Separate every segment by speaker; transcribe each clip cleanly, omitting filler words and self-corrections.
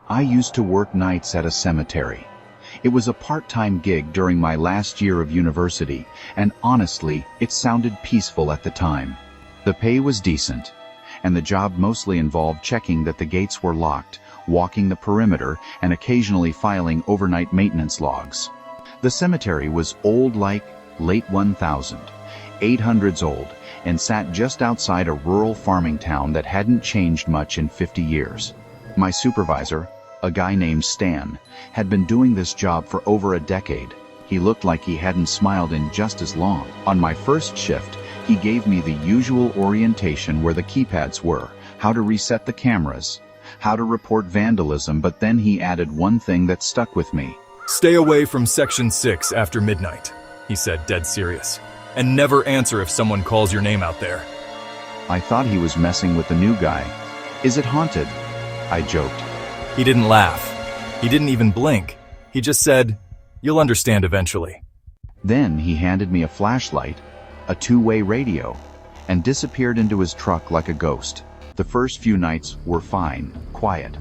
Speaker 1: I used to work nights at a cemetery. It was a part-time gig during my last year of university, and honestly, it sounded peaceful at the time. The pay was decent, and the job mostly involved checking that the gates were locked, walking the perimeter, and occasionally filing overnight maintenance logs. The cemetery was old like late 1800s old, and sat just outside a rural farming town that hadn't changed much in 50 years. My supervisor, a guy named Stan, had been doing this job for over a decade. He looked like he hadn't smiled in just as long. On my first shift, he gave me the usual orientation where the keypads were, how to reset the cameras, how to report vandalism, but then he added one thing that stuck with me.
Speaker 2: "Stay away from Section 6 after midnight," he said, dead serious. "And never answer if someone calls your name out there."
Speaker 1: I thought he was messing with the new guy. "Is it haunted?" I joked.
Speaker 2: He didn't laugh. He didn't even blink. He just said, "You'll understand eventually."
Speaker 1: Then he handed me a flashlight, a two-way radio, and disappeared into his truck like a ghost. The first few nights were fine, quiet.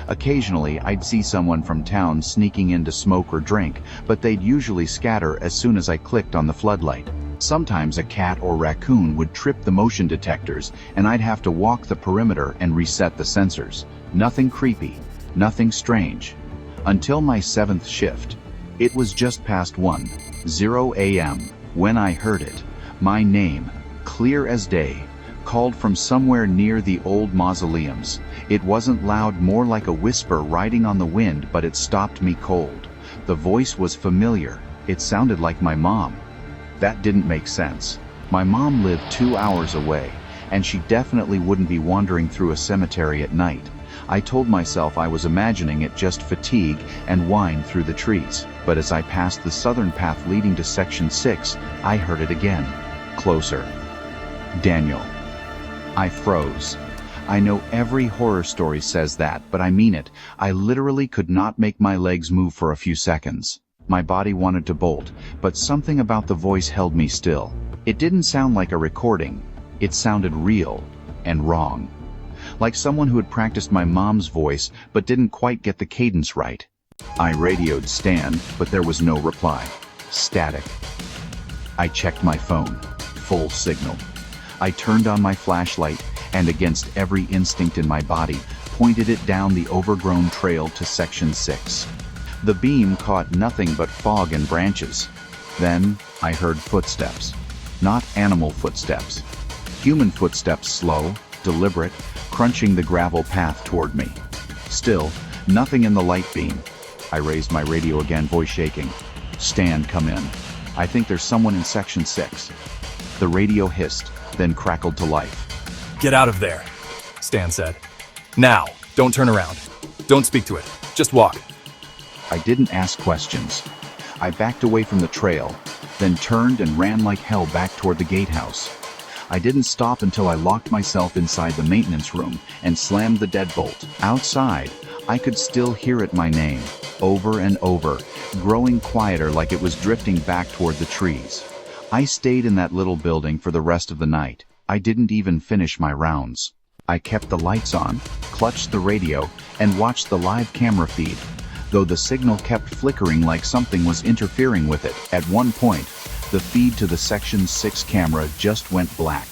Speaker 1: Occasionally, I'd see someone from town sneaking in to smoke or drink, but they'd usually scatter as soon as I clicked on the floodlight. Sometimes a cat or raccoon would trip the motion detectors, and I'd have to walk the perimeter and reset the sensors. Nothing creepy, nothing strange. Until my 7th shift. It was just past 1:00 a.m. when I heard it. My name, clear as day, called from somewhere near the old mausoleums. It wasn't loud, more like a whisper riding on the wind, but it stopped me cold. The voice was familiar. It sounded like my mom. That didn't make sense. My mom lived 2 hours away, and she definitely wouldn't be wandering through a cemetery at night. I told myself I was imagining it, just fatigue and wind through the trees. But as I passed the southern path leading to Section 6, I heard it again. Closer. "Daniel." I froze. I know every horror story says that, but I mean it. I literally could not make my legs move for a few seconds. My body wanted to bolt, but something about the voice held me still. It didn't sound like a recording. It sounded real and wrong. Like someone who had practiced my mom's voice but didn't quite get the cadence right. I radioed Stan, but there was no reply. Static. I checked my phone. Full signal. I turned on my flashlight, and against every instinct in my body, pointed it down the overgrown trail to Section 6. The beam caught nothing but fog and branches. Then I heard footsteps. Not animal footsteps. Human footsteps, slow, deliberate, crunching the gravel path toward me. Still, nothing in the light beam. I raised my radio again, voice shaking. "Stan, come in. I think there's someone in Section 6. The radio hissed, then crackled to life.
Speaker 2: "Get out of there," Stan said. "Now, don't turn around. Don't speak to it. Just walk."
Speaker 1: I didn't ask questions. I backed away from the trail, then turned and ran like hell back toward the gatehouse. I didn't stop until I locked myself inside the maintenance room and slammed the deadbolt. Outside, I could still hear it, my name, over and over, growing quieter like it was drifting back toward the trees. I stayed in that little building for the rest of the night. I didn't even finish my rounds. I kept the lights on, clutched the radio, and watched the live camera feed, though the signal kept flickering like something was interfering with it. At one point, the feed to the Section 6 camera just went black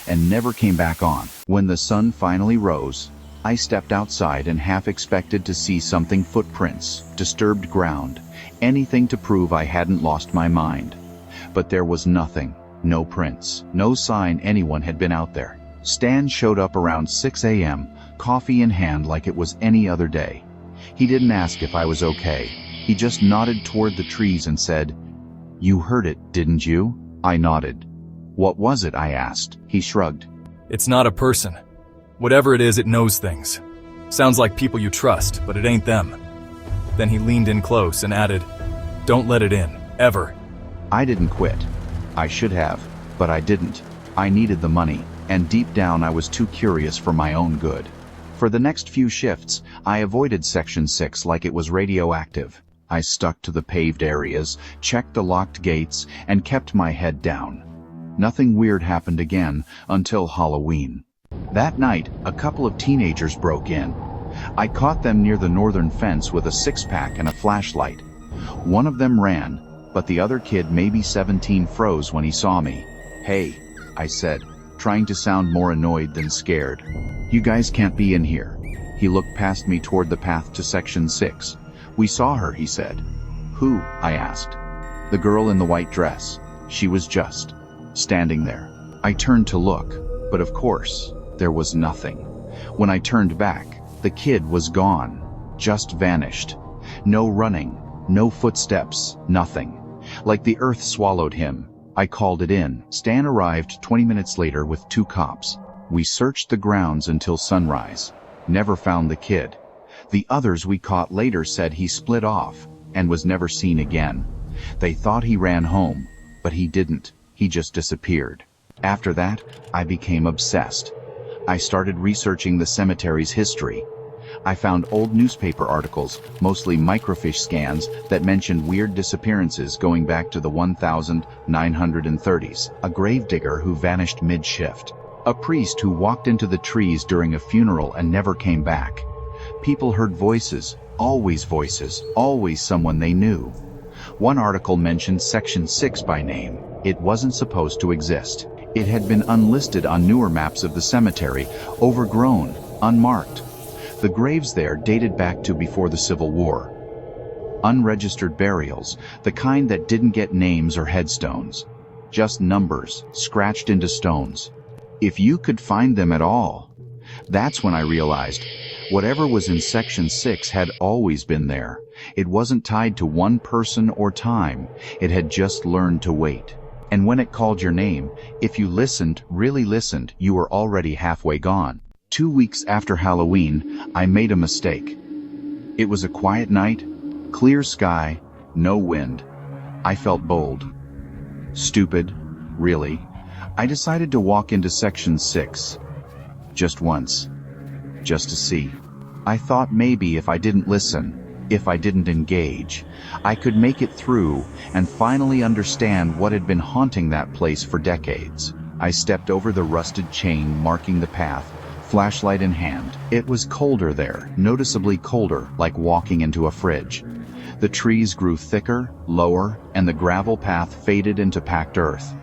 Speaker 1: and never came back on. When the sun finally rose, I stepped outside and half expected to see something: footprints, disturbed ground, anything to prove I hadn't lost my mind. But there was nothing, no prints, no sign anyone had been out there. Stan showed up around 6 a.m., coffee in hand like it was any other day. He didn't ask if I was okay. He just nodded toward the trees and said, "You heard it, didn't you?" I nodded. "What was it?" I asked. He shrugged.
Speaker 2: "It's not a person. Whatever it is, it knows things. Sounds like people you trust, but it ain't them." Then he leaned in close and added, "Don't let it in, ever."
Speaker 1: I didn't quit. I should have, but I didn't. I needed the money, and deep down I was too curious for my own good. For the next few shifts, I avoided Section 6 like it was radioactive. I stuck to the paved areas, checked the locked gates, and kept my head down. Nothing weird happened again until Halloween. That night, a couple of teenagers broke in. I caught them near the northern fence with a six-pack and a flashlight. One of them ran, but the other kid, maybe 17, froze when he saw me. "Hey," I said, trying to sound more annoyed than scared. "You guys can't be in here." He looked past me toward the path to Section 6. "We saw her," he said. "Who?" I asked. "The girl in the white dress. She was just standing there." I turned to look, but of course, there was nothing. When I turned back, the kid was gone, just vanished. No running, no footsteps, nothing. Like the earth swallowed him. I called it in. Stan arrived 20 minutes later with 2 cops. We searched the grounds until sunrise. Never found the kid. The others we caught later said he split off and was never seen again. They thought he ran home, but he didn't. He just disappeared. After that, I became obsessed. I started researching the cemetery's history. I found old newspaper articles, mostly microfiche scans, that mentioned weird disappearances going back to the 1930s. A gravedigger who vanished mid-shift. A priest who walked into the trees during a funeral and never came back. People heard voices, always someone they knew. One article mentioned Section 6 by name. It wasn't supposed to exist. It had been unlisted on newer maps of the cemetery, overgrown, unmarked. The graves there dated back to before the Civil War. Unregistered burials, the kind that didn't get names or headstones. Just numbers, scratched into stones. If you could find them at all. That's when I realized, whatever was in Section 6 had always been there. It wasn't tied to one person or time. It had just learned to wait. And when it called your name, if you listened, really listened, you were already halfway gone. 2 weeks after Halloween, I made a mistake. It was a quiet night, clear sky, no wind. I felt bold. Stupid, really. I decided to walk into Section 6. Just once. Just to see. I thought maybe if I didn't listen, if I didn't engage, I could make it through and finally understand what had been haunting that place for decades. I stepped over the rusted chain marking the path, flashlight in hand. It was colder there, noticeably colder, like walking into a fridge. The trees grew thicker, lower, and the gravel path faded into packed earth.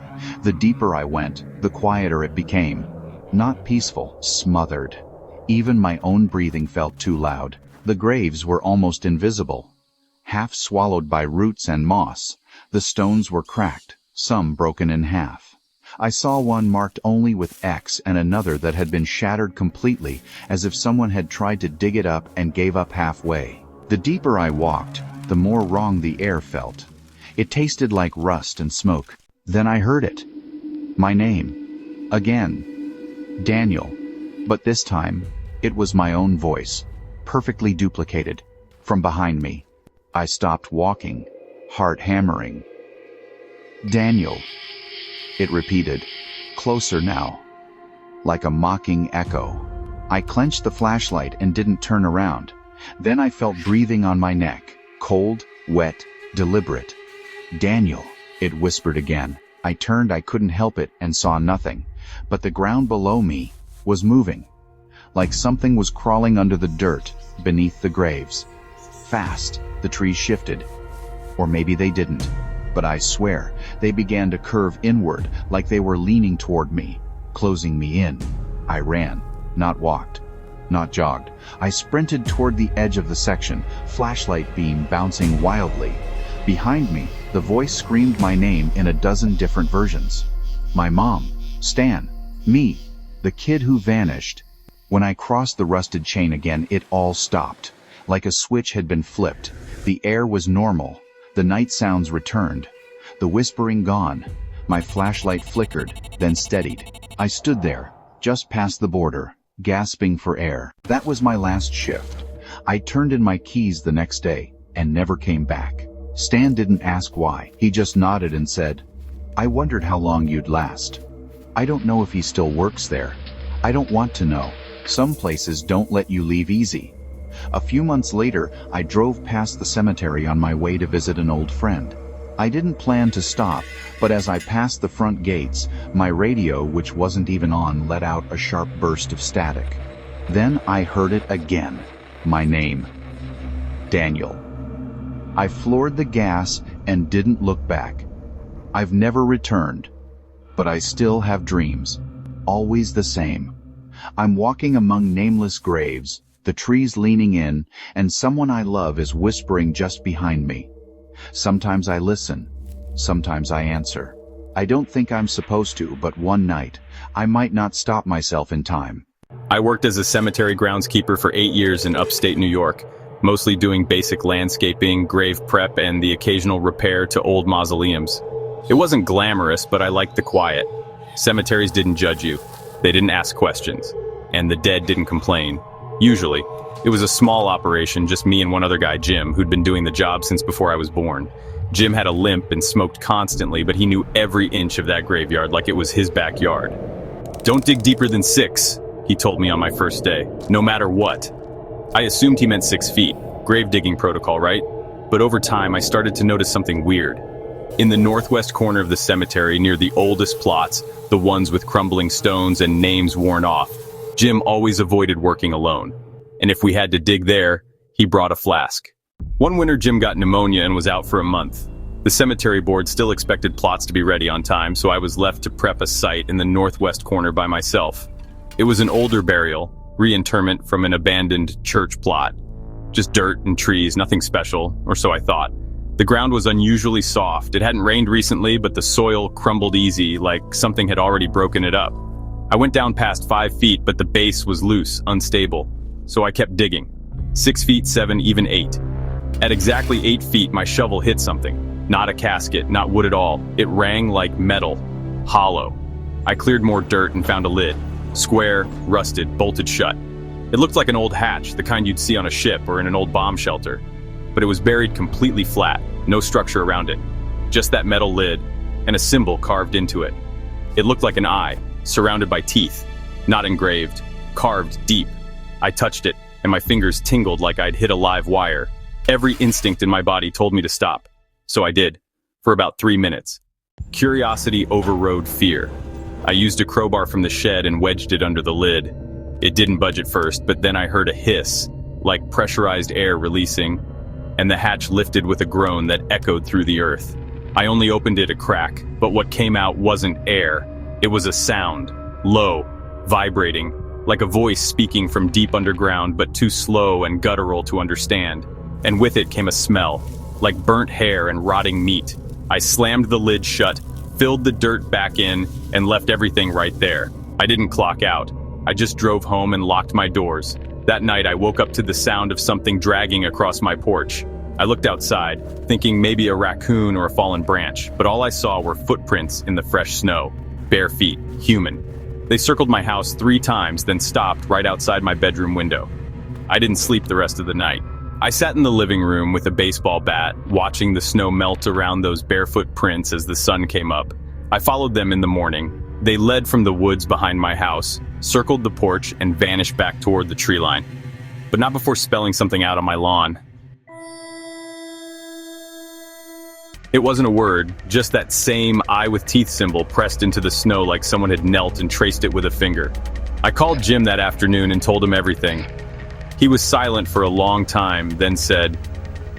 Speaker 1: The deeper I went, the quieter it became. Not peaceful, smothered. Even my own breathing felt too loud. The graves were almost invisible, half swallowed by roots and moss. The stones were cracked, some broken in half. I saw one marked only with X and another that had been shattered completely, as if someone had tried to dig it up and gave up halfway. The deeper I walked, the more wrong the air felt. It tasted like rust and smoke. Then I heard it. My name. Again. Daniel. But this time, it was my own voice. Perfectly duplicated, from behind me. I stopped walking, heart hammering. "Daniel," it repeated, closer now, like a mocking echo. I clenched the flashlight and didn't turn around. Then I felt breathing on my neck, cold, wet, deliberate. "Daniel," it whispered again. I turned, I couldn't help it, and saw nothing, but the ground below me was moving. Like something was crawling under the dirt, beneath the graves. Fast, the trees shifted. Or maybe they didn't. But I swear, they began to curve inward, like they were leaning toward me, closing me in. I ran, not walked, not jogged. I sprinted toward the edge of the section, flashlight beam bouncing wildly. Behind me, the voice screamed my name in a dozen different versions. My mom, Stan, me, the kid who vanished. When I crossed the rusted chain again, it all stopped. Like a switch had been flipped. The air was normal. The night sounds returned. The whispering gone. My flashlight flickered, then steadied. I stood there, just past the border, gasping for air. That was my last shift. I turned in my keys the next day, and never came back. Stan didn't ask why. He just nodded and said, "I wondered how long you'd last. I don't know if he still works there. I don't want to know. Some places don't let you leave easy." A few months later, I drove past the cemetery on my way to visit an old friend. I didn't plan to stop, but as I passed the front gates, my radio, which wasn't even on, let out a sharp burst of static. Then I heard it again. My name. Daniel. I floored the gas and didn't look back. I've never returned, but I still have dreams. Always the same. I'm walking among nameless graves, the trees leaning in, and someone I love is whispering just behind me. Sometimes I listen. Sometimes I answer. I don't think I'm supposed to, but one night, I might not stop myself in time.
Speaker 3: I worked as a cemetery groundskeeper for 8 years in upstate New York, mostly doing basic landscaping, grave prep, and the occasional repair to old mausoleums. It wasn't glamorous, but I liked the quiet. Cemeteries didn't judge you. They didn't ask questions. And the dead didn't complain. Usually. It was a small operation, just me and one other guy, Jim, who'd been doing the job since before I was born. Jim had a limp and smoked constantly, but he knew every inch of that graveyard like it was his backyard. "Don't dig deeper than 6, he told me on my first day, no matter what. I assumed he meant 6 feet, grave digging protocol, right? But over time, I started to notice something weird. In the northwest corner of the cemetery, near the oldest plots, the ones with crumbling stones and names worn off, Jim always avoided working alone. And if we had to dig there, he brought a flask. One winter, Jim got pneumonia and was out for a month. The cemetery board still expected plots to be ready on time, so I was left to prep a site in the northwest corner by myself. It was an older burial, reinterment from an abandoned church plot. Just dirt and trees, nothing special, or so I thought. The ground was unusually soft. It hadn't rained recently, but the soil crumbled easy, like something had already broken it up. I went down past 5 feet, but the base was loose, unstable. So I kept digging. 6 feet, 7, even 8. At exactly 8 feet, my shovel hit something. Not a casket, not wood at all. It rang like metal, hollow. I cleared more dirt and found a lid. Square, rusted, bolted shut. It looked like an old hatch, the kind you'd see on a ship or in an old bomb shelter. But it was buried completely flat, no structure around it. Just that metal lid, and a symbol carved into it. It looked like an eye, surrounded by teeth. Not engraved, carved deep. I touched it, and my fingers tingled like I'd hit a live wire. Every instinct in my body told me to stop. So I did, for about 3 minutes. Curiosity overrode fear. I used a crowbar from the shed and wedged it under the lid. It didn't budge at first, but then I heard a hiss, like pressurized air releasing, and the hatch lifted with a groan that echoed through the earth. I only opened it a crack, but what came out wasn't air. It was a sound, low, vibrating, like a voice speaking from deep underground, but too slow and guttural to understand. And with it came a smell, like burnt hair and rotting meat. I slammed the lid shut, filled the dirt back in, and left everything right there. I didn't clock out. I just drove home and locked my doors. That night I woke up to the sound of something dragging across my porch. I looked outside, thinking maybe a raccoon or a fallen branch, but all I saw were footprints in the fresh snow. Bare feet, human. They circled my house 3 times, then stopped right outside my bedroom window. I didn't sleep the rest of the night. I sat in the living room with a baseball bat, watching the snow melt around those barefoot prints as the sun came up. I followed them in the morning. They led from the woods behind my house, circled the porch, and vanished back toward the tree line. But not before spelling something out on my lawn. It wasn't a word, just that same eye with teeth symbol pressed into the snow like someone had knelt and traced it with a finger. I called Jim that afternoon and told him everything. He was silent for a long time, then said,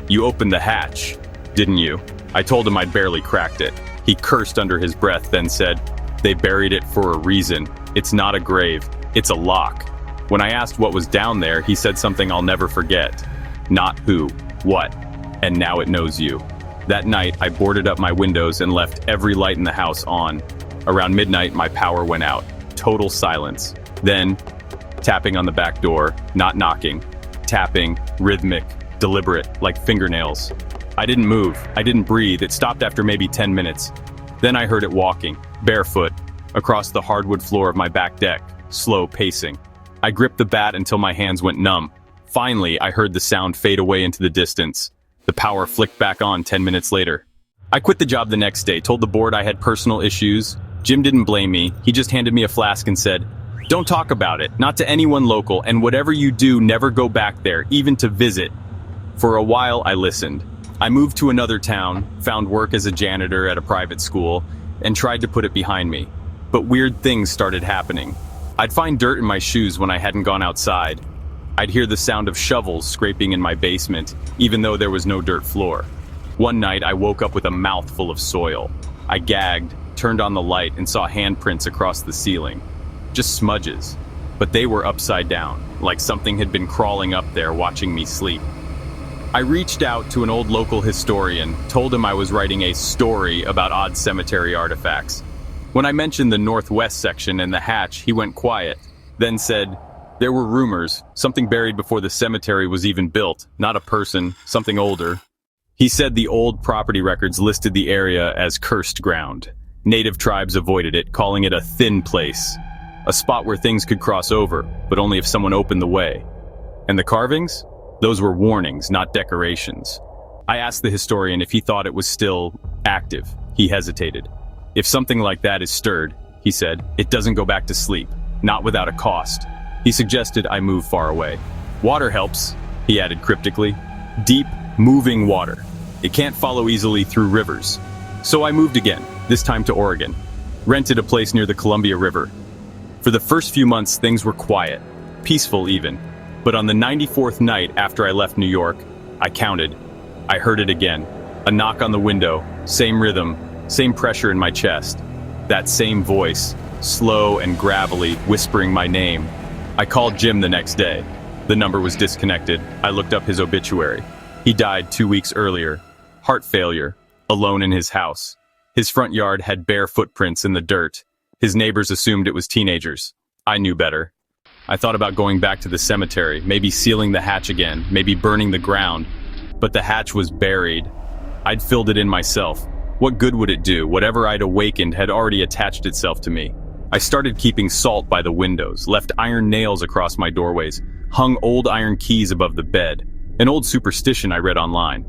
Speaker 3: "You opened the hatch, didn't you?" I told him I'd barely cracked it. He cursed under his breath, then said, "They buried it for a reason. It's not a grave, it's a lock." When I asked what was down there, he said something I'll never forget. Not who, what, and now it knows you. That night, I boarded up my windows and left every light in the house on. Around midnight, my power went out. Total silence. Then, tapping on the back door, not knocking. Tapping, rhythmic, deliberate, like fingernails. I didn't move. I didn't breathe. It stopped after maybe 10 minutes. Then I heard it walking, barefoot, across the hardwood floor of my back deck, slow pacing. I gripped the bat until my hands went numb. Finally, I heard the sound fade away into the distance. The power flicked back on 10 minutes later. I quit the job the next day, told the board I had personal issues. Jim didn't blame me. He just handed me a flask and said, "Don't talk about it, not to anyone local, and whatever you do, never go back there, even to visit." For a while, I listened. I moved to another town, found work as a janitor at a private school, and tried to put it behind me. But weird things started happening. I'd find dirt in my shoes when I hadn't gone outside. I'd hear the sound of shovels scraping in my basement, even though there was no dirt floor. One night, I woke up with a mouthful of soil. I gagged, turned on the light, and saw handprints across the ceiling. Just smudges. But they were upside down, like something had been crawling up there watching me sleep. I reached out to an old local historian, told him I was writing a story about odd cemetery artifacts. When I mentioned the northwest section and the hatch, he went quiet, then said, "There were rumors, something buried before the cemetery was even built, not a person, something older." He said the old property records listed the area as cursed ground. Native tribes avoided it, calling it a thin place, a spot where things could cross over, but only if someone opened the way. And the carvings? Those were warnings, not decorations. I asked the historian if he thought it was still active. He hesitated. "If something like that is stirred," he said, "it doesn't go back to sleep, not without a cost." He suggested I move far away. "Water helps," he added cryptically. "Deep, moving water. It can't follow easily through rivers." So I moved again, this time to Oregon. Rented a place near the Columbia River. For the first few months, things were quiet, peaceful even. But on the 94th night after I left New York, I counted. I heard it again. A knock on the window, same rhythm, same pressure in my chest. That same voice, slow and gravelly, whispering my name. I called Jim the next day. The number was disconnected. I looked up his obituary. He died 2 weeks earlier. Heart failure, alone in his house. His front yard had bare footprints in the dirt. His neighbors assumed it was teenagers. I knew better. I thought about going back to the cemetery, maybe sealing the hatch again, maybe burning the ground. But the hatch was buried. I'd filled it in myself. What good would it do? Whatever I'd awakened had already attached itself to me. I started keeping salt by the windows, left iron nails across my doorways, hung old iron keys above the bed, an old superstition I read online.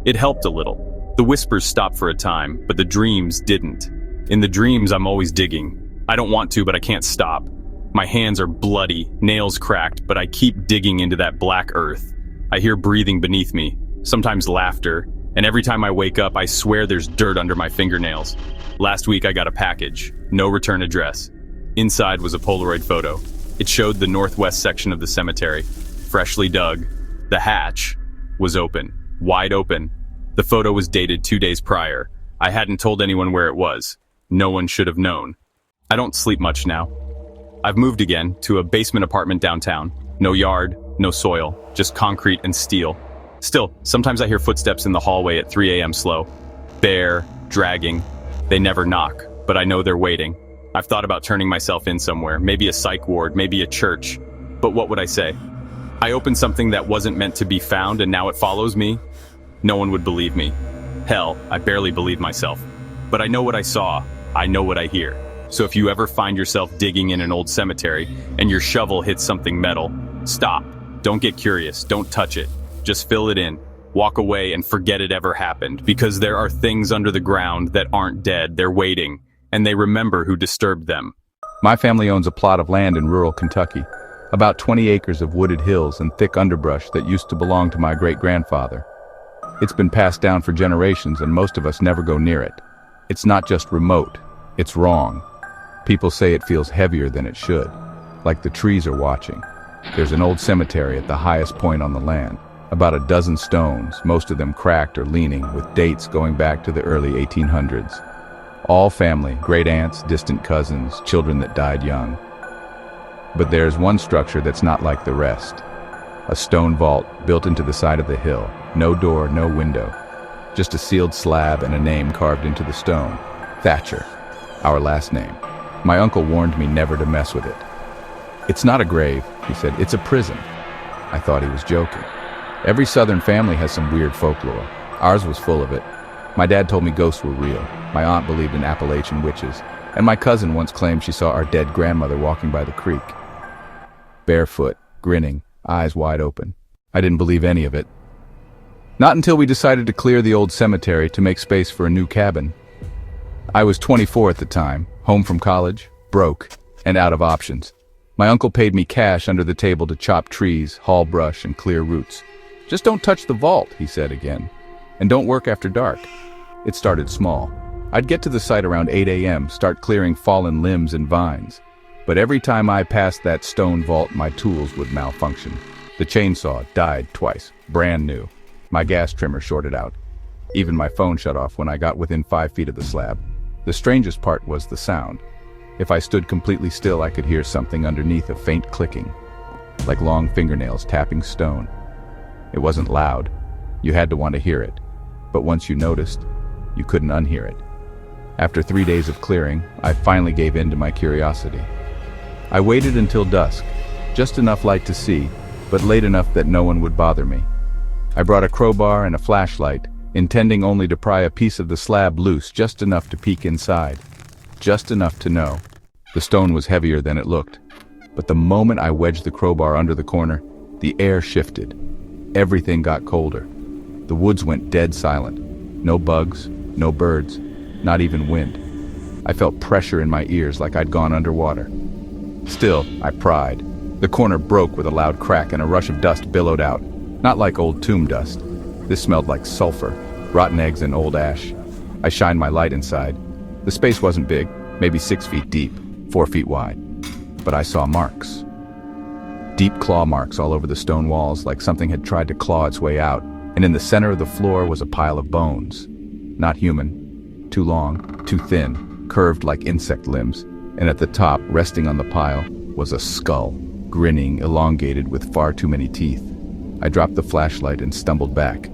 Speaker 3: It helped a little. The whispers stopped for a time, but the dreams didn't. In the dreams, I'm always digging. I don't want to, but I can't stop. My hands are bloody, nails cracked, but I keep digging into that black earth. I hear breathing beneath me, sometimes laughter, and every time I wake up, I swear there's dirt under my fingernails. Last week, I got a package, no return address. Inside was a Polaroid photo. It showed the northwest section of the cemetery, freshly dug. The hatch was open, wide open. The photo was dated 2 days prior. I hadn't told anyone where it was. No one should have known. I don't sleep much now. I've moved again to a basement apartment downtown. No yard, no soil, just concrete and steel. Still, sometimes I hear footsteps in the hallway at 3 a.m. slow. Bare, dragging. They never knock, but I know they're waiting. I've thought about turning myself in somewhere, maybe a psych ward, maybe a church. But what would I say? I opened something that wasn't meant to be found and now it follows me? No one would believe me. Hell, I barely believe myself. But I know what I saw. I know what I hear. So if you ever find yourself digging in an old cemetery and your shovel hits something metal, stop. Don't get curious. Don't touch it. Just fill it in. Walk away and forget it ever happened, because there are things under the ground that aren't dead. They're waiting, and they remember who disturbed them.
Speaker 4: My family owns a plot of land in rural Kentucky, about 20 acres of wooded hills and thick underbrush that used to belong to my great-grandfather. It's been passed down for generations and most of us never go near it. It's not just remote, it's wrong. People say it feels heavier than it should, like the trees are watching. There's an old cemetery at the highest point on the land, about a dozen stones, most of them cracked or leaning, with dates going back to the early 1800s. All family, great aunts, distant cousins, children that died young. But there's one structure that's not like the rest. A stone vault built into the side of the hill. No door, no window. Just a sealed slab and a name carved into the stone. Thatcher, our last name. My uncle warned me never to mess with it. "It's not a grave," he said, "it's a prison." I thought he was joking. Every Southern family has some weird folklore. Ours was full of it. My dad told me ghosts were real. My aunt believed in Appalachian witches. And my cousin once claimed she saw our dead grandmother walking by the creek. Barefoot, grinning, eyes wide open. I didn't believe any of it. Not until we decided to clear the old cemetery to make space for a new cabin. I was 24 at the time, home from college, broke, and out of options. My uncle paid me cash under the table to chop trees, haul brush, and clear roots. "Just don't touch the vault," he said again. "And don't work after dark." It started small. I'd get to the site around 8 a.m., start clearing fallen limbs and vines. But every time I passed that stone vault, my tools would malfunction. The chainsaw died twice, brand new. My gas trimmer shorted out. Even my phone shut off when I got within 5 feet of the slab. The strangest part was the sound. If I stood completely still, I could hear something underneath, a faint clicking, like long fingernails tapping stone. It wasn't loud. You had to want to hear it. But once you noticed, you couldn't unhear it. After 3 days of clearing, I finally gave in to my curiosity. I waited until dusk, just enough light to see, but late enough that no one would bother me. I brought a crowbar and a flashlight, intending only to pry a piece of the slab loose, just enough to peek inside. Just enough to know. The stone was heavier than it looked. But the moment I wedged the crowbar under the corner, the air shifted. Everything got colder. The woods went dead silent. No bugs, no birds, not even wind. I felt pressure in my ears like I'd gone underwater. Still, I pried. The corner broke with a loud crack and a rush of dust billowed out. Not like old tomb dust. This smelled like sulfur, rotten eggs and old ash. I shined my light inside. The space wasn't big, maybe 6 feet deep, 4 feet wide. But I saw marks. Deep claw marks all over the stone walls, like something had tried to claw its way out, and in the center of the floor was a pile of bones. Not human. Too long, too thin, curved like insect limbs, and at the top, resting on the pile, was a skull, grinning, elongated with far too many teeth. I dropped the flashlight and stumbled back.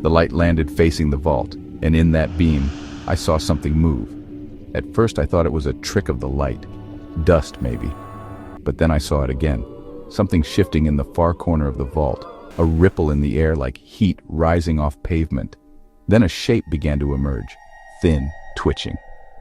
Speaker 4: The light landed facing the vault, and in that beam, I saw something move. At first I thought it was a trick of the light. Dust, maybe. But then I saw it again. Something shifting in the far corner of the vault. A ripple in the air like heat rising off pavement. Then a shape began to emerge. Thin, twitching.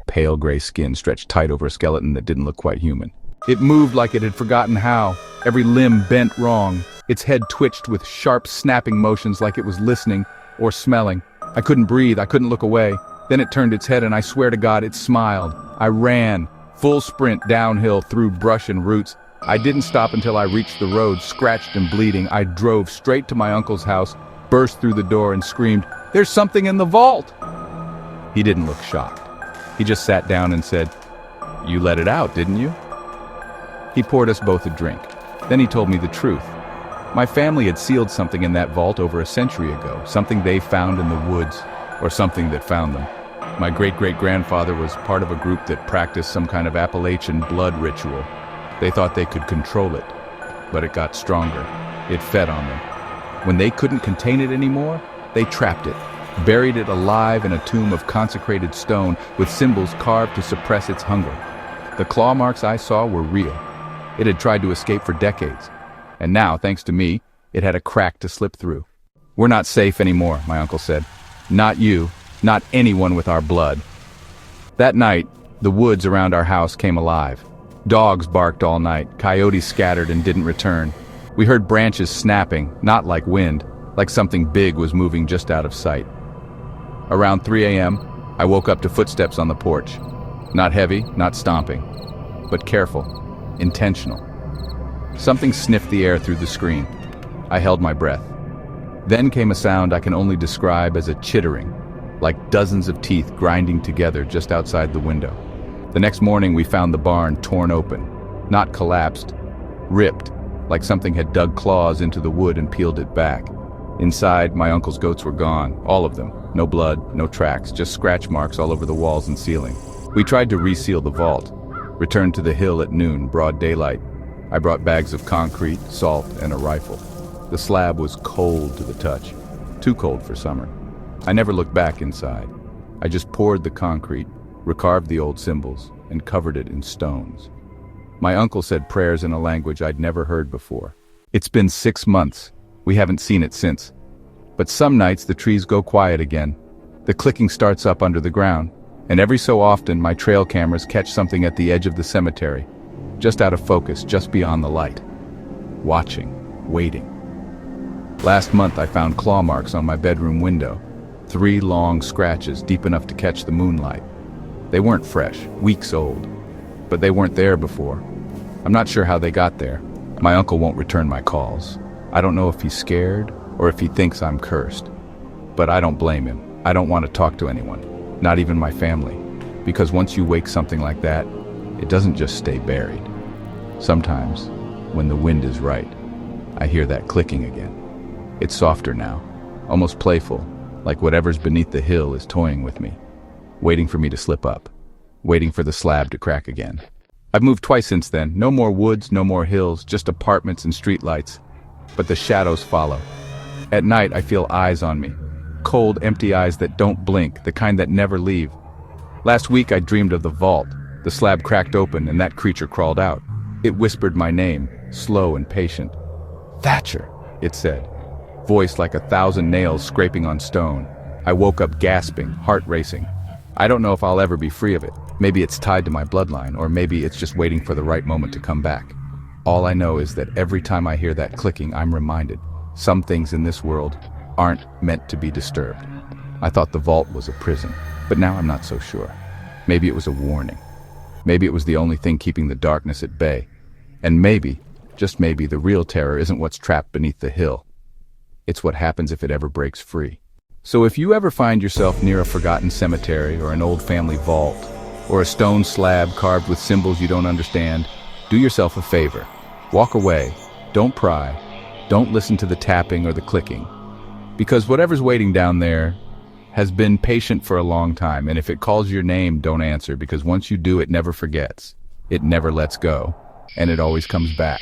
Speaker 4: Pale gray skin stretched tight over a skeleton that didn't look quite human. It moved like it had forgotten how. Every limb bent wrong. Its head twitched with sharp, snapping motions like it was listening or smelling. I couldn't breathe. I couldn't look away. Then it turned its head and I swear to God, it smiled. I ran, full sprint downhill through brush and roots. I didn't stop until I reached the road, scratched and bleeding. I drove straight to my uncle's house, burst through the door and screamed, "There's something in the vault!" He didn't look shocked. He just sat down and said, "You let it out, didn't you?" He poured us both a drink. Then he told me the truth. My family had sealed something in that vault over a century ago, something they found in the woods, or something that found them. My great-great-grandfather was part of a group that practiced some kind of Appalachian blood ritual. They thought they could control it, but it got stronger. It fed on them. When they couldn't contain it anymore, they trapped it, buried it alive in a tomb of consecrated stone with symbols carved to suppress its hunger. The claw marks I saw were real. It had tried to escape for decades, and now, thanks to me, it had a crack to slip through. "We're not safe anymore," my uncle said. "Not you, not anyone with our blood." That night, the woods around our house came alive. Dogs barked all night, coyotes scattered and didn't return. We heard branches snapping, not like wind, like something big was moving just out of sight. Around 3 a.m., I woke up to footsteps on the porch. Not heavy, not stomping, but careful, intentional. Something sniffed the air through the screen. I held my breath. Then came a sound I can only describe as a chittering, like dozens of teeth grinding together just outside the window. The next morning we found the barn torn open, not collapsed, ripped, like something had dug claws into the wood and peeled it back. Inside, my uncle's goats were gone, all of them. No blood, no tracks, just scratch marks all over the walls and ceiling. We tried to reseal the vault, returned to the hill at noon, broad daylight. I brought bags of concrete, salt, and a rifle. The slab was cold to the touch, too cold for summer. I never looked back inside. I just poured the concrete, recarved the old symbols, and covered it in stones. My uncle said prayers in a language I'd never heard before. It's been 6 months. We haven't seen it since. But some nights the trees go quiet again. The clicking starts up under the ground, and every so often my trail cameras catch something at the edge of the cemetery, just out of focus, just beyond the light. Watching, waiting. Last month I found claw marks on my bedroom window. 3 long scratches deep enough to catch the moonlight. They weren't fresh, weeks old, but they weren't there before. I'm not sure how they got there. My uncle won't return my calls. I don't know if he's scared or if he thinks I'm cursed. But I don't blame him. I don't want to talk to anyone, not even my family, because once you wake something like that, it doesn't just stay buried. Sometimes, when the wind is right, I hear that clicking again. It's softer now, almost playful, like whatever's beneath the hill is toying with me, waiting for me to slip up, waiting for the slab to crack again. I've moved twice since then. No more woods, no more hills, just apartments and streetlights. But the shadows follow. At night, I feel eyes on me. Cold, empty eyes that don't blink, the kind that never leave. Last week, I dreamed of the vault. The slab cracked open and that creature crawled out. It whispered my name, slow and patient. "Thatcher," it said, voice like 1,000 nails scraping on stone. I woke up gasping, heart racing. I don't know if I'll ever be free of it. Maybe it's tied to my bloodline, or maybe it's just waiting for the right moment to come back. All I know is that every time I hear that clicking, I'm reminded, some things in this world aren't meant to be disturbed. I thought the vault was a prison, but now I'm not so sure. Maybe it was a warning. Maybe it was the only thing keeping the darkness at bay. And maybe, just maybe, the real terror isn't what's trapped beneath the hill. It's what happens if it ever breaks free. So if you ever find yourself near a forgotten cemetery or an old family vault, or a stone slab carved with symbols you don't understand, do yourself a favor. Walk away. Don't pry. Don't listen to the tapping or the clicking. Because whatever's waiting down there has been patient for a long time, and if it calls your name, don't answer, because once you do, it never forgets. It never lets go, and it always comes back.